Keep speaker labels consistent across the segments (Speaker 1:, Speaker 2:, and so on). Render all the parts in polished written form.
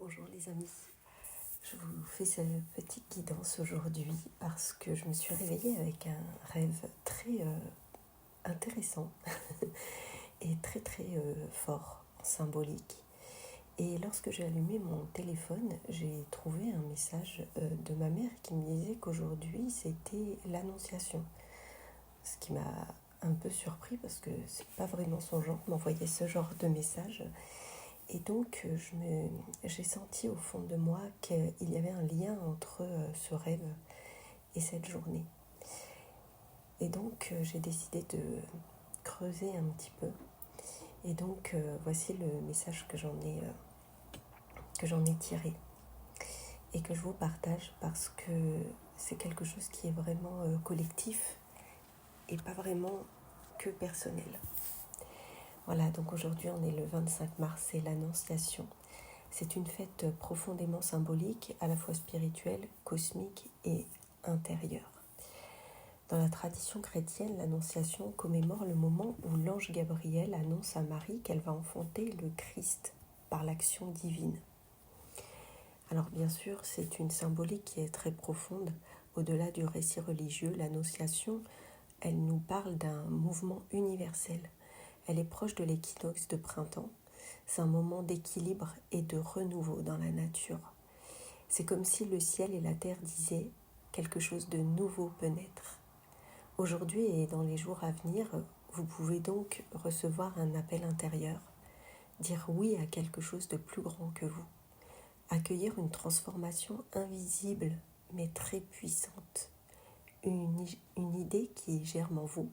Speaker 1: Bonjour les amis, je vous fais cette petite guidance aujourd'hui parce que je me suis réveillée avec un rêve très intéressant et très fort, symbolique. Et lorsque j'ai allumé mon téléphone, j'ai trouvé un message de ma mère qui me disait qu'aujourd'hui c'était l'Annonciation. Ce qui m'a un peu surpris parce que c'est pas vraiment son genre m'envoyer ce genre de message. Et donc, j'ai senti au fond de moi qu'il y avait un lien entre ce rêve et cette journée. Et donc, j'ai décidé de creuser un petit peu. Et donc, voici le message que j'en ai tiré et que je vous partage parce que c'est quelque chose qui est vraiment collectif et pas vraiment que personnel. Voilà, donc aujourd'hui, on est le 25 mars, c'est l'Annonciation. C'est une fête profondément symbolique, à la fois spirituelle, cosmique et intérieure. Dans la tradition chrétienne, l'Annonciation commémore le moment où l'ange Gabriel annonce à Marie qu'elle va enfanter le Christ par l'action divine. Alors bien sûr, c'est une symbolique qui est très profonde. Au-delà du récit religieux, l'Annonciation, elle nous parle d'un mouvement universel. Elle est proche de l'équinoxe de printemps. C'est un moment d'équilibre et de renouveau dans la nature. C'est comme si le ciel et la terre disaient « quelque chose de nouveau peut naître ». Aujourd'hui et dans les jours à venir, vous pouvez donc recevoir un appel intérieur, dire oui à quelque chose de plus grand que vous, accueillir une transformation invisible mais très puissante, une idée qui germe en vous,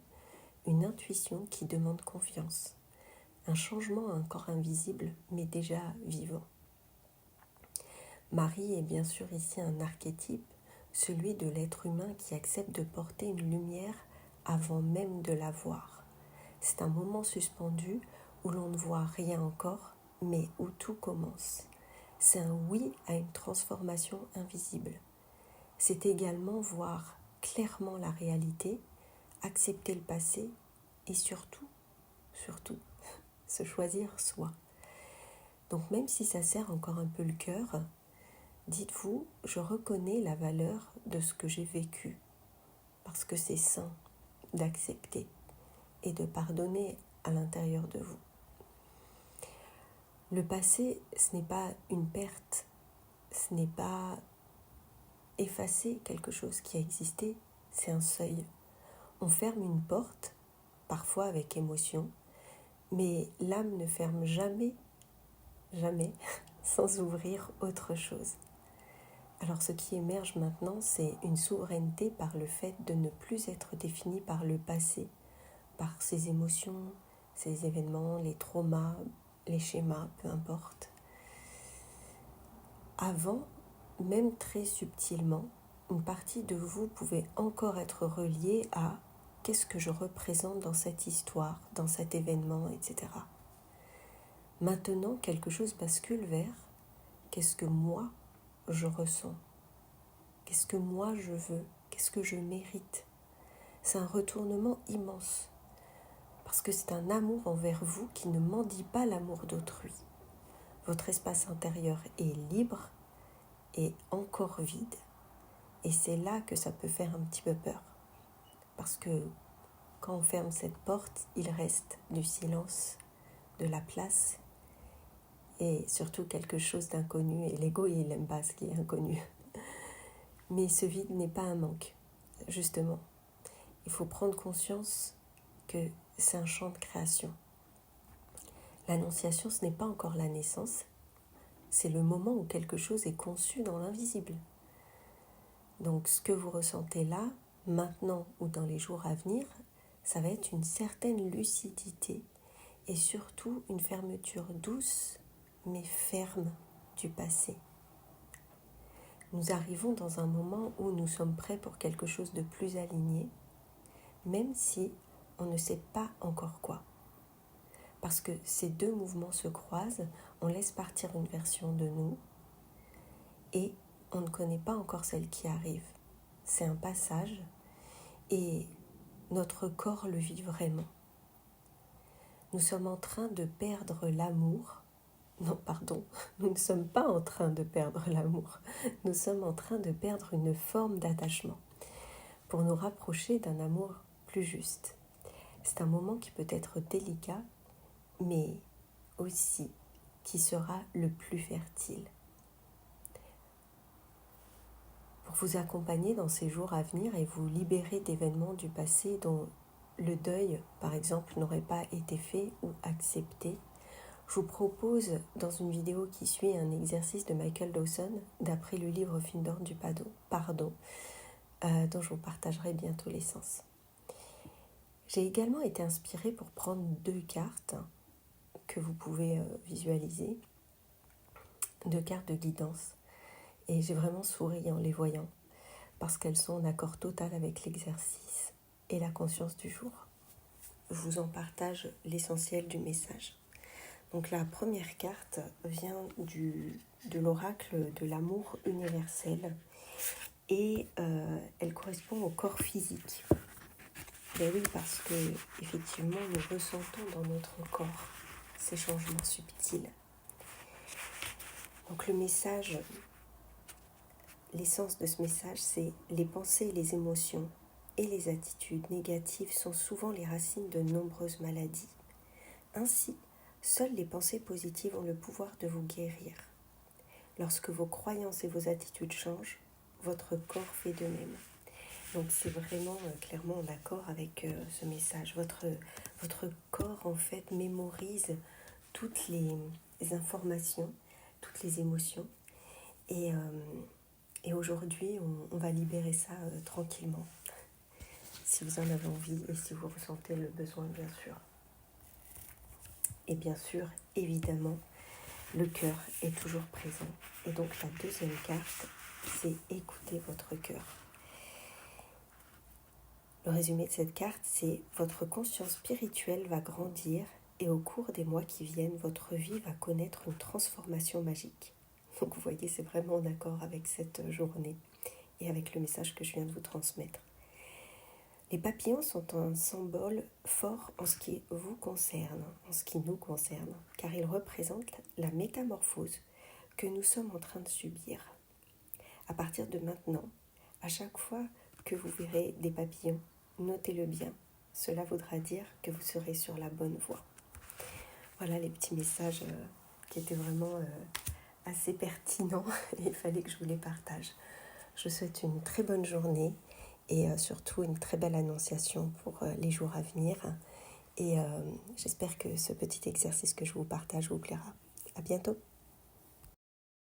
Speaker 1: une intuition qui demande confiance, un changement encore invisible mais déjà vivant. Marie est bien sûr ici un archétype, celui de l'être humain qui accepte de porter une lumière avant même de la voir. C'est un moment suspendu où l'on ne voit rien encore, mais où tout commence. C'est un oui à une transformation invisible. C'est également voir clairement la réalité, accepter le passé et surtout, se choisir soi. Donc même si ça serre encore un peu le cœur, dites-vous, je reconnais la valeur de ce que j'ai vécu, parce que c'est sain d'accepter et de pardonner à l'intérieur de vous. Le passé, ce n'est pas une perte, ce n'est pas effacer quelque chose qui a existé, c'est un seuil. On ferme une porte, parfois avec émotion, mais l'âme ne ferme jamais, sans ouvrir autre chose. Alors ce qui émerge maintenant, c'est une souveraineté par le fait de ne plus être défini par le passé, par ses émotions, ses événements, les traumas, les schémas, peu importe. Avant, même très subtilement, une partie de vous pouvait encore être reliée à qu'est-ce que je représente dans cette histoire, dans cet événement, etc. Maintenant, quelque chose bascule vers qu'est-ce que moi je ressens, qu'est-ce que moi je veux, qu'est-ce que je mérite. C'est un retournement immense, parce que c'est un amour envers vous qui ne mendie pas l'amour d'autrui. Votre espace intérieur est libre et encore vide. Et c'est là que ça peut faire un petit peu peur. Parce que quand on ferme cette porte, il reste du silence, de la place et surtout quelque chose d'inconnu. Et l'ego, il n'aime pas ce qui est inconnu. Mais ce vide n'est pas un manque, justement. Il faut prendre conscience que c'est un champ de création. L'annonciation, ce n'est pas encore la naissance, c'est le moment où quelque chose est conçu dans l'invisible. Donc ce que vous ressentez là, maintenant ou dans les jours à venir, ça va être une certaine lucidité et surtout une fermeture douce mais ferme du passé. Nous arrivons dans un moment où nous sommes prêts pour quelque chose de plus aligné, même si on ne sait pas encore quoi. Parce que ces deux mouvements se croisent, on laisse partir une version de nous et on ne connaît pas encore celle qui arrive. C'est un passage et notre corps le vit vraiment. Nous sommes en train de perdre l'amour Non, pardon, nous ne sommes pas en train de perdre l'amour. Nous sommes en train de perdre une forme d'attachement pour nous rapprocher d'un amour plus juste. C'est un moment qui peut être délicat, mais aussi qui sera le plus fertile. Pour vous accompagner dans ces jours à venir et vous libérer d'événements du passé dont le deuil, par exemple, n'aurait pas été fait ou accepté, je vous propose dans une vidéo qui suit un exercice de Michael Dawson, d'après le livre Findor du Pardon, dont je vous partagerai bientôt l'essence. J'ai également été inspirée pour prendre 2 cartes que vous pouvez visualiser, 2 cartes de guidance. Et j'ai vraiment souri en les voyant, parce qu'elles sont en accord total avec l'exercice et la conscience du jour. Je vous en partage l'essentiel du message. Donc la première carte vient de l'oracle de l'amour universel et elle correspond au corps physique. Et oui, parce que effectivement nous ressentons dans notre corps ces changements subtils. Donc le message, l'essence de ce message, c'est les pensées, les émotions et les attitudes négatives sont souvent les racines de nombreuses maladies. Ainsi, seules les pensées positives ont le pouvoir de vous guérir. Lorsque vos croyances et vos attitudes changent, votre corps fait de même. Donc c'est vraiment clairement en accord avec ce message. Votre corps en fait mémorise toutes les informations, toutes les émotions. Et aujourd'hui, on va libérer ça tranquillement. Si vous en avez envie et si vous ressentez le besoin, bien sûr. Et bien sûr, évidemment, le cœur est toujours présent. Et donc la deuxième carte, c'est écouter votre cœur. Le résumé de cette carte, c'est votre conscience spirituelle va grandir et au cours des mois qui viennent, votre vie va connaître une transformation magique. Donc vous voyez, c'est vraiment en accord avec cette journée et avec le message que je viens de vous transmettre. Les papillons sont un symbole fort en ce qui vous concerne, en ce qui nous concerne, car ils représentent la métamorphose que nous sommes en train de subir. À partir de maintenant, à chaque fois que vous verrez des papillons, notez-le bien. Cela voudra dire que vous serez sur la bonne voie. Voilà les petits messages qui étaient vraiment assez pertinents et il fallait que je vous les partage. Je vous souhaite une très bonne journée et surtout une très belle annonciation pour les jours à venir. Et j'espère que ce petit exercice que je vous partage vous plaira. À bientôt.